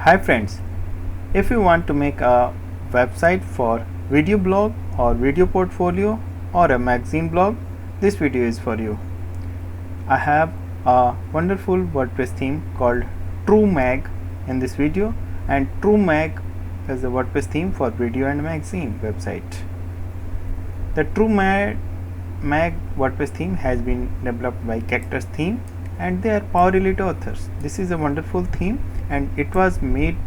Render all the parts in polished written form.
Hi friends, if you want to make a website for video blog or video portfolio or a magazine blog, this video is for you. I have a wonderful WordPress theme called TrueMag in this video, and TrueMag is a WordPress theme for video and magazine website. The TrueMag WordPress theme has been developed by Cactus Theme and they are Power Elite authors. This is a wonderful theme and it was made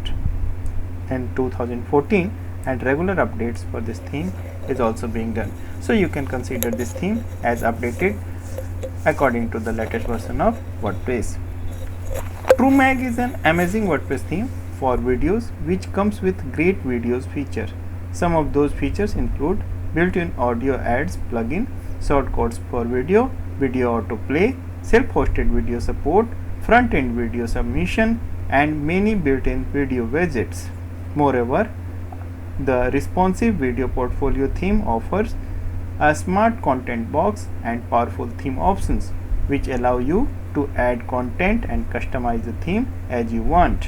in 2014, and regular updates for this theme is also being done. So you can consider this theme as updated according to the latest version of WordPress. TrueMag is an amazing WordPress theme for videos which comes with great videos feature. Some of those features include built-in audio ads plugin, shortcuts for video, video autoplay, self-hosted video support, front-end video submission, and many built-in video widgets. Moreover, the responsive video portfolio theme offers a smart content box and powerful theme options which allow you to add content and customize the theme as you want.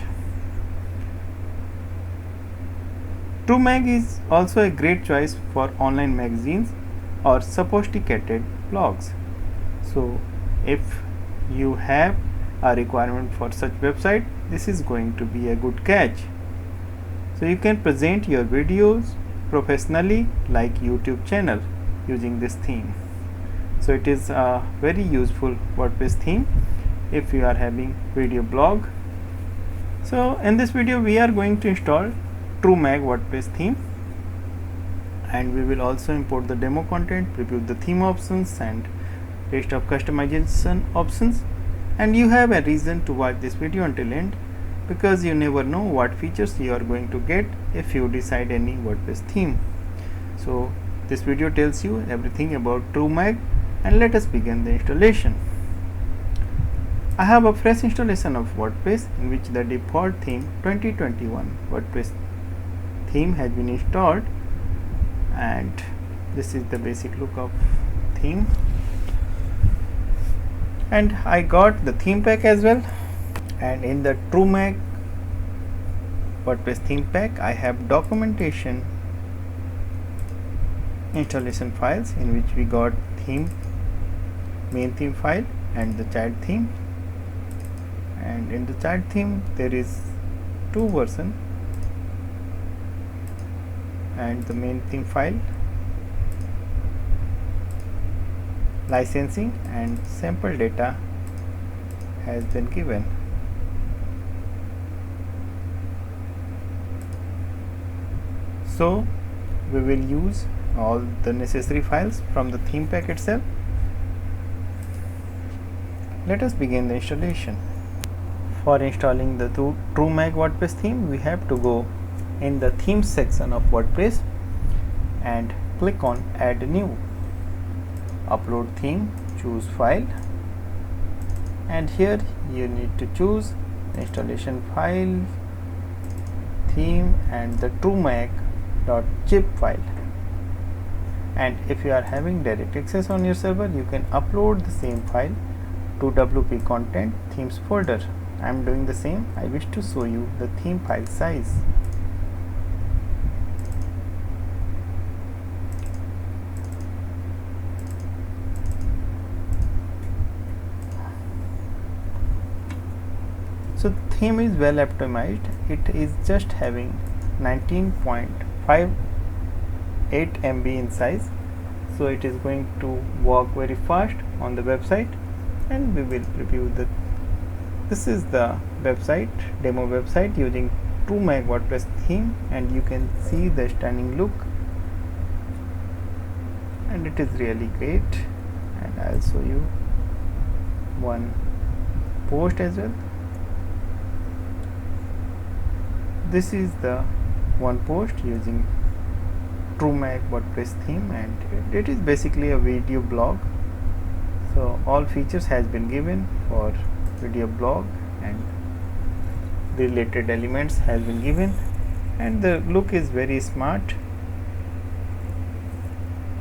TrueMag is also a great choice for online magazines or sophisticated blogs. So if you have a requirement for such website, this is going to be a good catch. So you can present your videos professionally like YouTube channel using this theme. So it is a very useful WordPress theme if you are having video blog. So in this video we are going to install TrueMag WordPress theme, and we will also import the demo content, preview the theme options and rest of customization options. And you have a reason to watch this video until end, because you never know what features you are going to get if you decide any WordPress theme. So this video tells you everything about TrueMag, and let us begin the installation. I have a fresh installation of WordPress in which the default theme 2021 WordPress theme has been installed, and this is the basic look of theme. And I got the theme pack as well, and in the TrueMag WordPress theme pack I have documentation installation files in which we got theme, main theme file and the child theme. And in the child theme there is two versions, and the main theme file, licensing and sample data has been given. So we will use all the necessary files from the theme pack itself. Let us begin the installation. For installing the TrueMag WordPress theme, we have to go in the themes section of WordPress and click on add new, upload theme, choose file, and here you need to choose installation file, theme and the TrueMag.zip file. And if you are having direct access on your server, you can upload the same file to WP content themes folder. I am doing the same. I wish to show you the theme file size. So theme is well optimized. It is just having 19.58 MB in size, so it is going to work very fast on the website. And we will preview this is the website, demo website using TrueMag WordPress theme, and you can see the stunning look, and it is really great. And I'll show you one post as well. This is the one post using TrueMag WordPress theme, and it is basically a video blog. So all features has been given for video blog, and related elements has been given, and the look is very smart.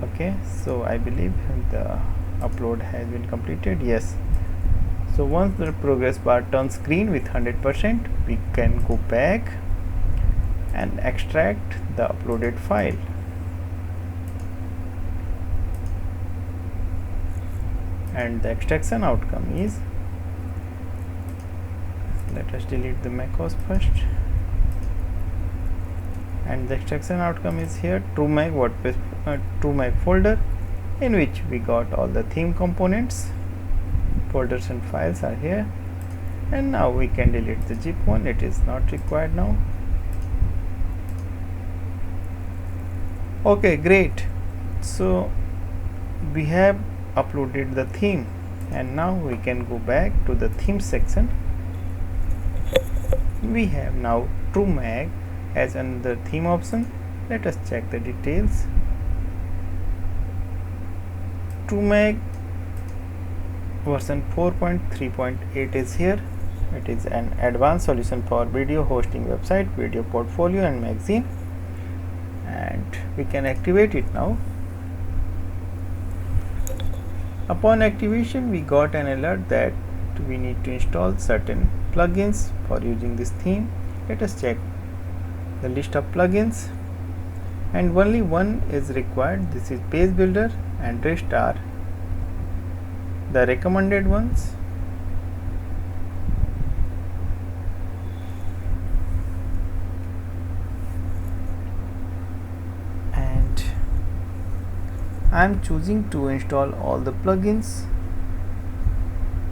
Okay, so I believe the upload has been completed. Yes, So once the progress bar turns green with 100%, we can go back and extract the uploaded file. And the extraction outcome is, let us delete the macOS first, and the extraction outcome is here, TrueMag WordPress TrueMag folder, in which we got all the theme components. Folders and files are here, and now we can delete the zip one, it is not required now. Okay, great. So we have uploaded the theme, and now we can go back to the theme section. We have now TrueMag as another theme option. Let us check the details. TrueMag version 4.3.8 is here. It is an advanced solution for video hosting website, video portfolio and magazine, and we can activate it now. Upon activation, we got an alert that we need to install certain plugins for using this theme. Let us check the list of plugins, and only one is required. This is Page Builder, and rest are the recommended ones. And I am choosing to install all the plugins,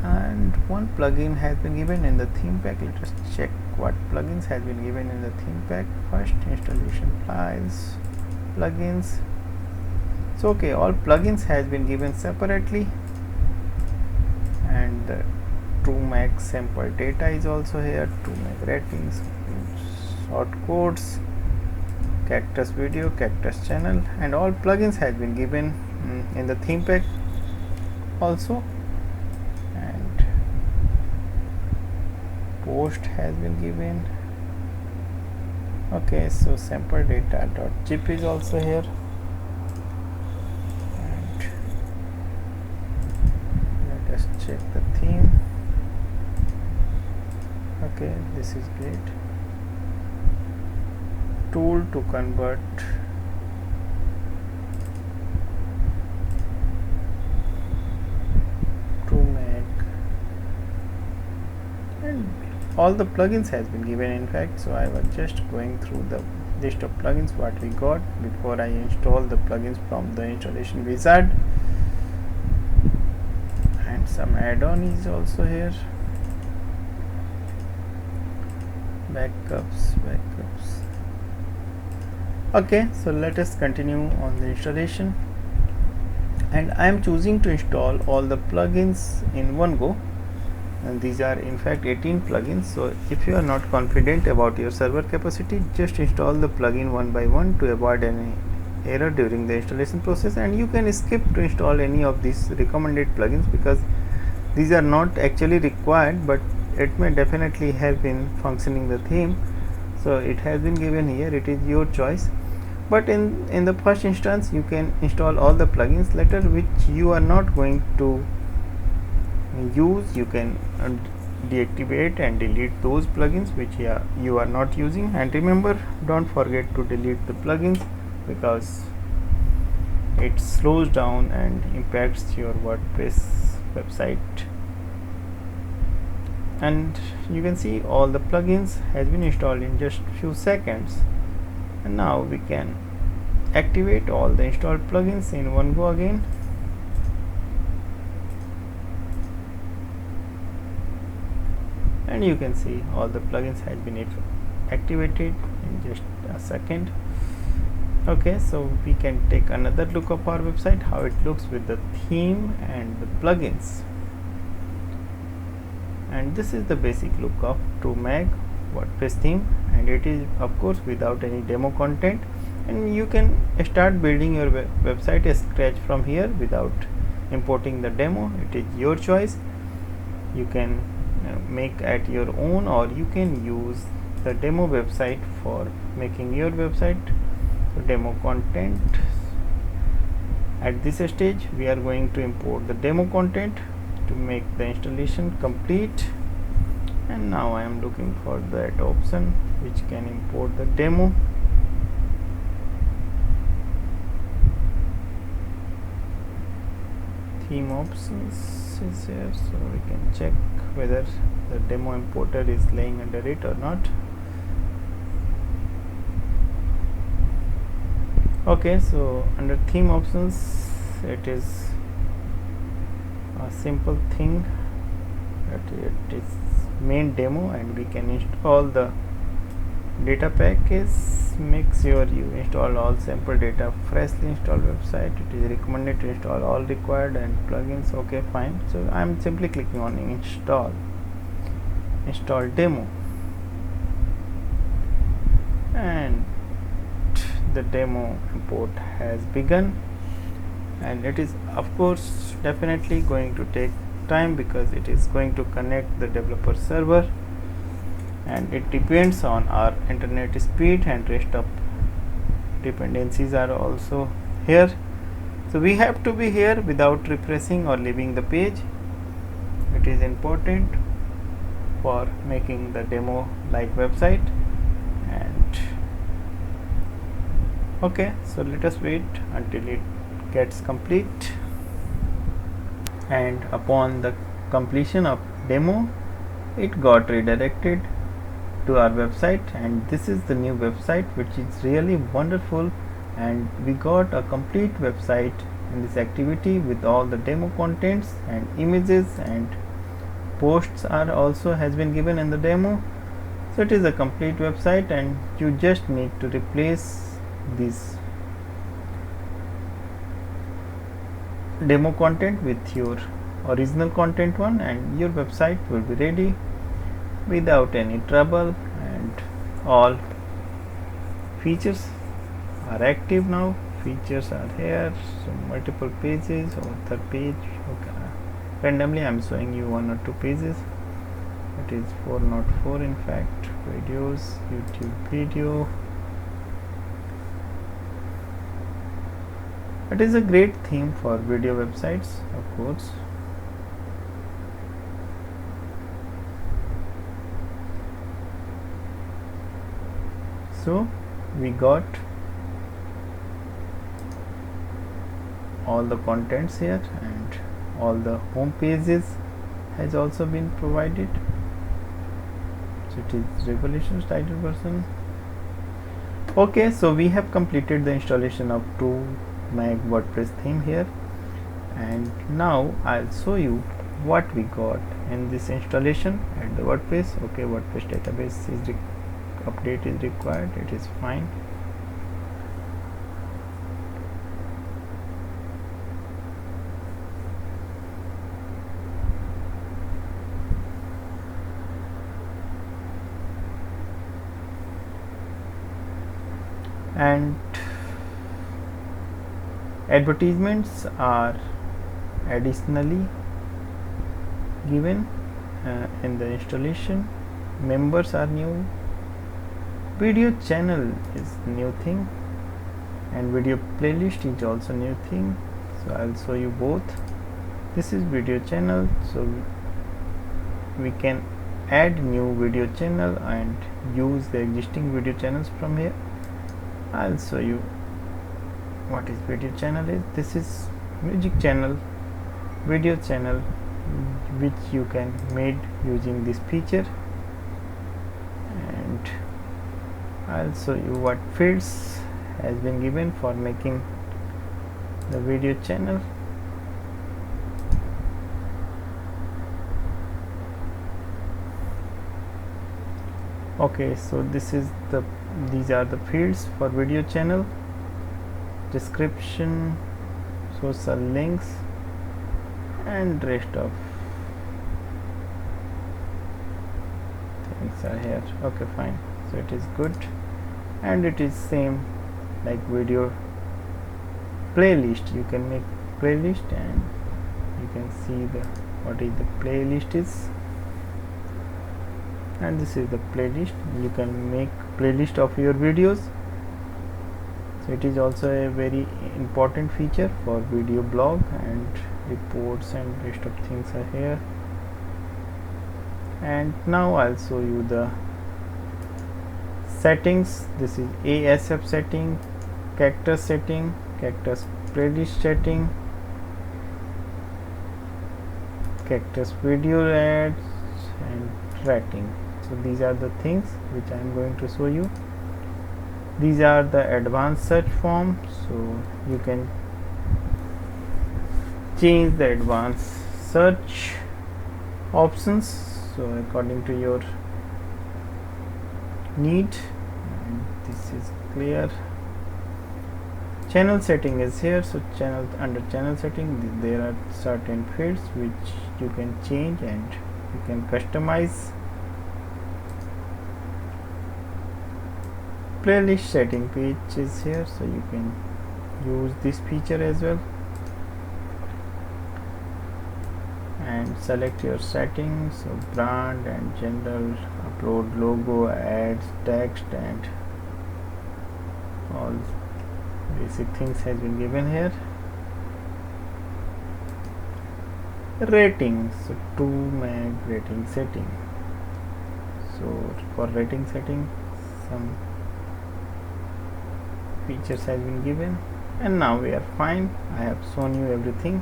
and one plugin has been given in the theme pack. Let us check what plugins has been given in the theme pack first. Installation files, plugins. So okay, all plugins has been given separately, and the TrueMag sample data is also here, TrueMag ratings, short codes, Cactus video, Cactus channel, and all plugins has been given in the theme pack also. And post has been given. Okay, so sample data.zip is also here, and let us check the theme. Okay, this is great. Tool to convert TrueMag, and all the plugins has been given in fact. So I was just going through the list of plugins what we got before I install the plugins from the installation wizard, and some add-on is also here. Backups. Okay, so let us continue on the installation, and I am choosing to install all the plugins in one go, and these are in fact 18 plugins. So if you are not confident about your server capacity, just install the plugin one by one to avoid any error during the installation process, and you can skip to install any of these recommended plugins because these are not actually required, but it may definitely help in functioning the theme. So it has been given here, it is your choice, but in the first instance you can install all the plugins. Later which you are not going to use, you can deactivate and delete those plugins which you are not using. And remember, don't forget to delete the plugins because it slows down and impacts your WordPress website. And you can see all the plugins has been installed in just few seconds, and now we can activate all the installed plugins in one go again. And you can see all the plugins has been activated in just a second. Okay, so we can take another look of our website, how it looks with the theme and the plugins. And this is the basic look of TrueMag WordPress theme, and it is of course without any demo content, and you can start building your website scratch from here without importing the demo. It is your choice. You can make at your own, or you can use the demo website for making your website. So demo content, at this stage we are going to import the demo content to make the installation complete, and now I am looking for that option which can import the demo. Theme options is here, so we can check whether the demo importer is laying under it or not. Okay, so under theme options it is a simple thing that it is main demo, and we can install the data package. Make sure you install all sample data freshly installed website. It is recommended to install all required and plugins. Okay, fine. So I am simply clicking on install demo, and the demo import has begun, and it is of course definitely going to take time because it is going to connect the developer server, and it depends on our internet speed, and rest of dependencies are also here. So we have to be here without refreshing or leaving the page. It is important for making the demo like website. And okay, so let us wait until it gets complete, and upon the completion of demo it got redirected to our website, and this is the new website, which is really wonderful. And we got a complete website in this activity with all the demo contents and images, and posts are also has been given in the demo. So it is a complete website, and you just need to replace this demo content with your original content one, and your website will be ready without any trouble, and all features are active now. Features are here, so multiple pages, author page. Okay, randomly I am showing you 1 or 2 pages. It is 4, not 4 in fact. Videos, YouTube video. It is a great theme for video websites, of course. So we got all the contents here, and all the home pages has also been provided. So it is Revolution title version. Okay, so we have completed the installation of 2 Meg WordPress theme here, and now I'll show you what we got in this installation at the WordPress. Okay, WordPress database is update is required. It is fine. And advertisements are additionally given in the installation. Members are new. Video channel is new thing, and video playlist is also new thing. So I'll show you both. This is video channel, so we can add new video channel and use the existing video channels from here. I'll show you what is video channel is. This is music channel, video channel, which you can made using this feature, and I'll show you what fields has been given for making the video channel. Okay, so these are the fields for video channel: description, social links, and rest of things are here. Okay, fine. So it is good, and it is same like video playlist. You can make playlist, and you can see the what is the playlist is, and this is the playlist. You can make playlist of your videos. So it is also a very important feature for video blog, and reports and rest of things are here. And now I'll show you the settings. This is ASF setting, cactus setting, cactus playlist setting, cactus video ads, and tracking. So these are the things which I am going to show you. These are the advanced search form, so you can change the advanced search options, so according to your need. And this is clear. Channel setting is here, so under channel setting there are certain fields which you can change and you can customize. Playlist setting page is here, so you can use this feature as well. And select your settings, so brand and general, upload logo, ads, text, and all basic things has been given here. Rating, so 2 meg rating setting. So for rating setting some features has been given, and now we are fine. I have shown you everything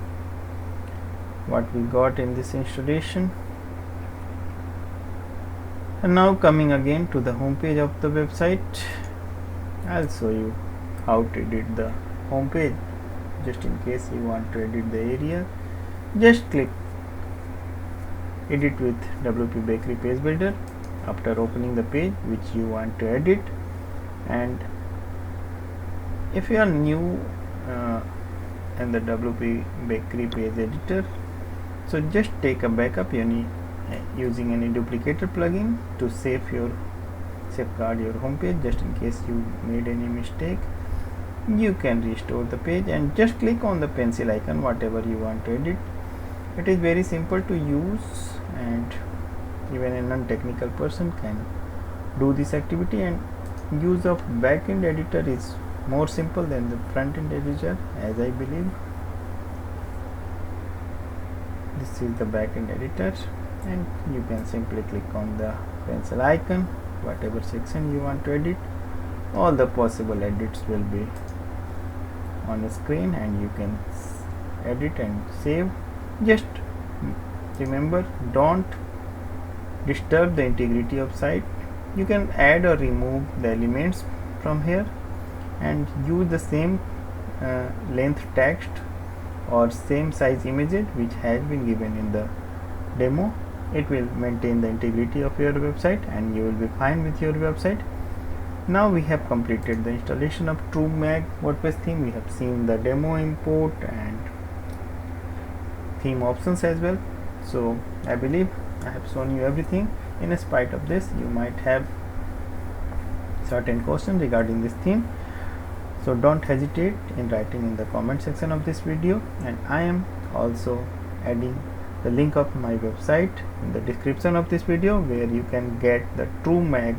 what we got in this installation. And now coming again to the home page of the website, I'll show you how to edit the home page. Just in case you want to edit the area, just click edit with WP Bakery page builder after opening the page which you want to edit. And if you are new in the WP Bakery page editor, so just take a backup using any duplicator plugin to safeguard your home page. Just in case you made any mistake, you can restore the page and just click on the pencil icon whatever you want to edit. It is very simple to use, and even a non-technical person can do this activity. And use of backend editor is more simple than the front-end editor, as I believe. This is the backend editor, and you can simply click on the pencil icon, whatever section you want to edit. All the possible edits will be on the screen, and you can edit and save. Just remember, don't disturb the integrity of site. You can add or remove the elements from here and use the same length text or same size images which has been given in the demo. It will maintain the integrity of your website and you will be fine with your website. Now we have completed the installation of TrueMag WordPress theme. We have seen the demo import and theme options as well. So I believe I have shown you everything. In spite of this, you might have certain questions regarding this theme, so don't hesitate in writing in the comment section of this video. And I am also adding the link of my website in the description of this video, where you can get the TrueMag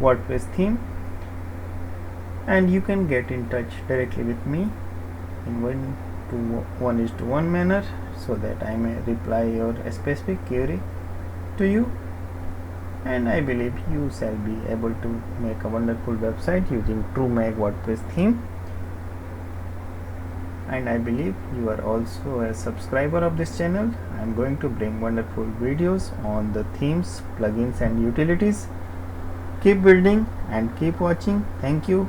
WordPress theme, and you can get in touch directly with me in 1:1 manner, so that I may reply your specific query to you. And I believe you shall be able to make a wonderful website using TrueMag WordPress theme. And I believe you are also a subscriber of this channel. I am going to bring wonderful videos on the themes, plugins and utilities. Keep building and keep watching. Thank you.